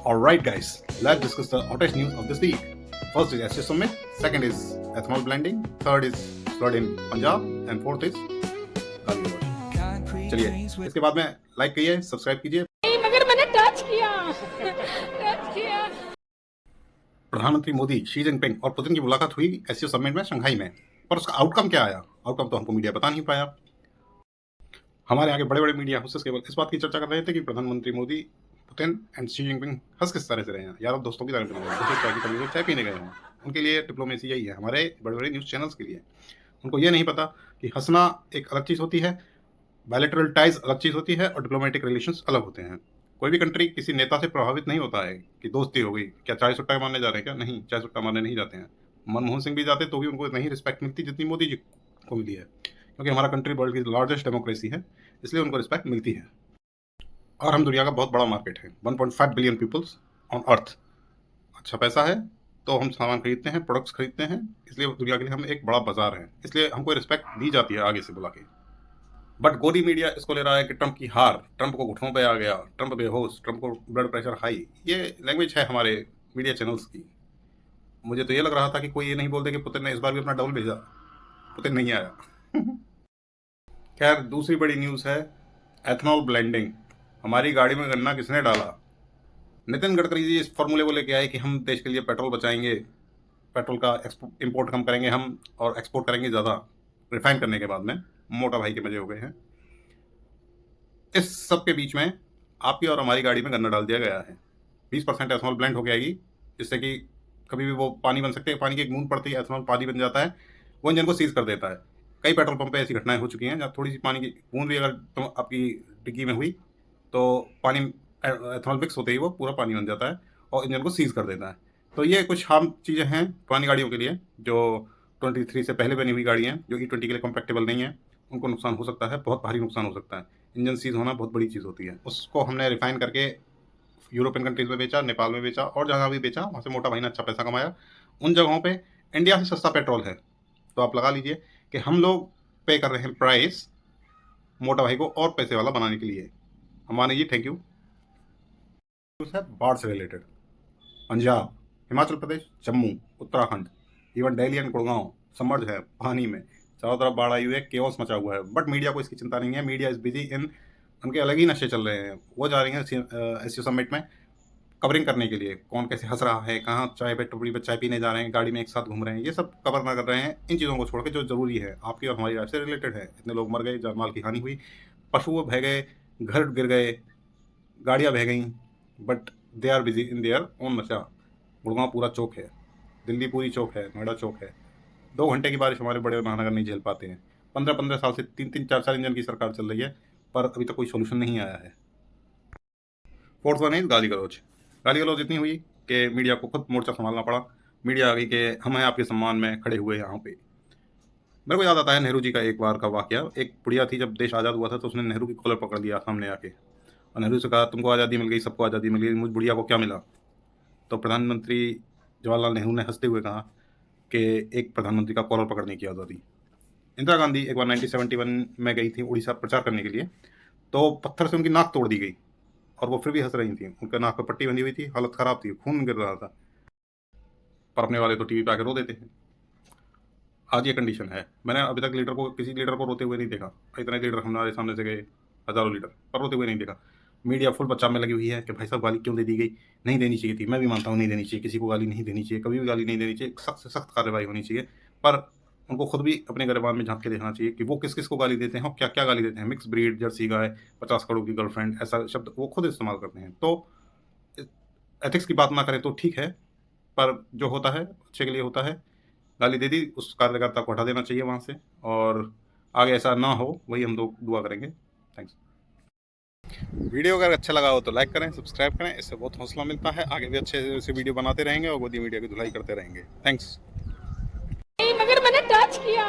Alright guys, let's discuss the hottest news of this week. First is SC Summit, second is ethanol blending, third is flood in Punjab and fourth is गाली गलौज। चलिए इसके बाद में like कीजिए, subscribe कीजिए। मगर मैंने टच किया। प्रधानमंत्री मोदी, शी जिनपिंग और पुतिन की मुलाकात हुई एससीओ समिट में शंघाई में, पर उसका आउटकम क्या आया? आउटकम तो हमको मीडिया बता नहीं पाया। हमारे आगे बड़े बड़े मीडिया हाउसेस केवल इस बात की चर्चा कर रहे थे कि प्रधानमंत्री Modi, Putin and Xi Jinping हंस किस तरह से रहे हैं, यार दोस्तों की तरह बने हैं, चाय पीने गए हैं। उनके लिए डिप्लोमेसी यही है, हमारे बड़े बड़े न्यूज़ चैनल्स के लिए। उनको ये नहीं पता कि हंसना एक अलग चीज़ होती है, बायलैटरल टाइज अलग चीज़ होती है और डिप्लोमेटिक रिलेशंस अलग होते हैं। कोई भी कंट्री किसी नेता से प्रभावित नहीं होता है कि दोस्ती हो गई, क्या चाय सुट्टा मारने जा रहे हैं क्या? नहीं, चाय सुट्टा मारने नहीं जाते हैं। मनमोहन सिंह भी जाते तो भी उनको नहीं रिस्पेक्ट मिलती जितनी मोदी जी को मिली है, क्योंकि हमारा कंट्री वर्ल्ड की लार्जेस्ट डेमोक्रेसी है, इसलिए उनको रिस्पेक्ट मिलती है। और हम दुनिया का बहुत बड़ा मार्केट है, 1.5 बिलियन पीपल्स ऑन अर्थ। अच्छा पैसा है तो हम सामान खरीदते हैं, प्रोडक्ट्स खरीदते हैं, इसलिए दुनिया के लिए हम एक बड़ा बाजार है, इसलिए हमको रिस्पेक्ट दी जाती है आगे से बुला के। बट गोदी मीडिया इसको ले रहा है कि ट्रंप की हार, ट्रंप को घुटनों पे आ गया, ट्रंप बेहोश, ट्रंप को ब्लड प्रेशर हाई। ये लैंग्वेज है हमारे मीडिया चैनल्स की। मुझे तो ये लग रहा था कि कोई ये नहीं बोल दे कि पुतिन ने इस बार भी अपना डबल भेजा, पुतिन नहीं आया। खैर, दूसरी बड़ी न्यूज़ है एथनॉल ब्लेंडिंग। हमारी गाड़ी में गन्ना किसने डाला? नितिन गडकरी जी इस फॉर्मूले को लेके आए कि हम देश के लिए पेट्रोल बचाएंगे, पेट्रोल का इंपोर्ट कम करेंगे हम और एक्सपोर्ट करेंगे ज़्यादा, रिफाइन करने के बाद में। मोटा भाई के मजे हो गए हैं। इस सब के बीच में आपकी और हमारी गाड़ी में गन्ना डाल दिया गया है। 20% एथनॉल ब्लेंड हो जाएगी, जिससे कि कभी भी वो पानी बन सकते हैं। पानी की एक बूंद पड़ती है, एथनॉल पानी बन जाता है, वो इंजन को सीज कर देता है। कई पेट्रोल पंप पे ऐसी घटनाएं हो चुकी हैं जहाँ थोड़ी सी पानी की बूंद भी अगर आपकी डिग्गी में हुई तो पानी एथनॉल मिक्स होते ही वो पूरा पानी बन जाता है और इंजन को सीज कर देता है। तो ये कुछ हार्म चीज़ें हैं पुरानी गाड़ियों के लिए, जो 23 से पहले बनी हुई गाड़ी हैं, जो E20 के लिए कम्पैक्टेबल नहीं है। उनको नुकसान हो सकता है, बहुत भारी नुकसान हो सकता है। इंजन सीज होना बहुत बड़ी चीज़ होती है। उसको हमने रिफाइन करके यूरोपियन कंट्रीज़ में बेचा, नेपाल में बेचा और जहाँ भी बेचा, वहाँ से मोटा भाई ने अच्छा पैसा कमाया। उन जगहों पे इंडिया से सस्ता पेट्रोल है, तो आप लगा लीजिए कि हम लोग पे कर रहे हैं प्राइस मोटा भाई को और पैसे वाला बनाने के लिए। हमारे जी थैंक यू। है बाढ़ से related. Punjab, Himachal Pradesh, Jammu, Uttarakhand, even Delhi and Gurgaon submerge है पानी में, चारों तरफ बाढ़ आई हुई है, केओस मचा हुआ है। बट मीडिया को इसकी चिंता नहीं है। मीडिया इज बिजी इन, उनके अलग ही नशे चल रहे हैं। वो जा रही हैं एससीओ समिट में कवरिंग करने के लिए, कौन कैसे हंस रहा है, कहाँ चाय पे टपड़ी पर चाय पीने जा रहे हैं, गाड़ी में एक साथ घूम रहे हैं, ये सब कवर ना कर रहे हैं। इन चीज़ों को छोड़ के जो ज़रूरी है आपकी और हमारी लाइफ से रिलेटेड है। इतने लोग मर गए, जान माल की हानि हुई, पशु बह गए, घर गिर गए, गाड़ियाँ बह गई, but they are busy in their own नशा। गुड़गांव पूरा चौक है, दिल्ली पूरी चौक है, नोएडा चौक है। 2 घंटे की बारिश हमारे बड़े महानगर नहीं झेल पाते हैं। 15-15 साल से 3-3, 4-4 इंजन की सरकार चल रही है, पर अभी तक कोई सोल्यूशन नहीं आया है। फोर्थ वन इज गाली गलौज। गाली गलौज इतनी हुई कि मीडिया को खुद मोर्चा संभालना पड़ा। मीडिया आ गई कि हम हैं आपके सम्मान में खड़े हुए यहाँ पे। मेरे को याद आता है नेहरू जी का एक बार का वाकया। एक बुढ़िया थी, जब देश आज़ाद हुआ था तो उसने नेहरू की कॉलर पकड़ लिया सामने आके और नेहरू से कहा, तुमको आज़ादी मिल गई, सबको आज़ादी मिल गई, मुझ बुढ़िया को क्या मिला? तो प्रधानमंत्री जवाहरलाल नेहरू ने हंसते हुए कहा कि एक प्रधानमंत्री का कॉलर पकड़ने की आज़ादी। इंदिरा गांधी एक बार 1971 में गई थी उड़ीसा प्रचार करने के लिए, तो पत्थर से उनकी नाक तोड़ दी गई और वो फिर भी हंस रही थी। उनके नाक पर पट्टी बंधी हुई थी, हालत ख़राब थी, खून गिर रहा था, पर अपने वाले तो टीवी पे आके रो देते हैं। आज ये कंडीशन है। मैंने अभी तक किसी लीडर को रोते हुए नहीं देखा। इतने लीडर हमारे सामने से गए, हज़ारों लीडर, पर रोते हुए नहीं देखा। मीडिया फुल बचाव में लगी हुई है कि भाई साहब गाली क्यों दे दी गई, नहीं देनी चाहिए थी। मैं भी मानता हूँ नहीं देनी चाहिए, किसी को गाली नहीं देनी चाहिए, कभी भी गाली नहीं देनी चाहिए, सख्त से सख्त कार्रवाई होनी चाहिए। पर उनको खुद भी अपने गिरबान में झांक के देखना चाहिए कि वो किस किस को गाली देते हैं और क्या क्या गाली देते हैं। मिक्स ब्रीड, जर्सी गाय, 50 करोड़ की गर्लफ्रेंड, ऐसा शब्द वो खुद इस्तेमाल करते हैं। तो एथिक्स की बात ना करें तो ठीक है, पर जो होता है अच्छे के लिए होता है। गाली दे दी, उस कार्यकर्ता को हटा देना चाहिए वहाँ से, और आगे ऐसा ना हो वही हम लोग दुआ करेंगे। थैंक्स। वीडियो अगर अच्छा लगा हो तो लाइक करें, सब्सक्राइब करें, इससे बहुत हौसला मिलता है। आगे भी अच्छे से वीडियो बनाते रहेंगे और गोदी मीडिया की धुलाई करते रहेंगे। थैंक्स। मगर मैंने टच किया।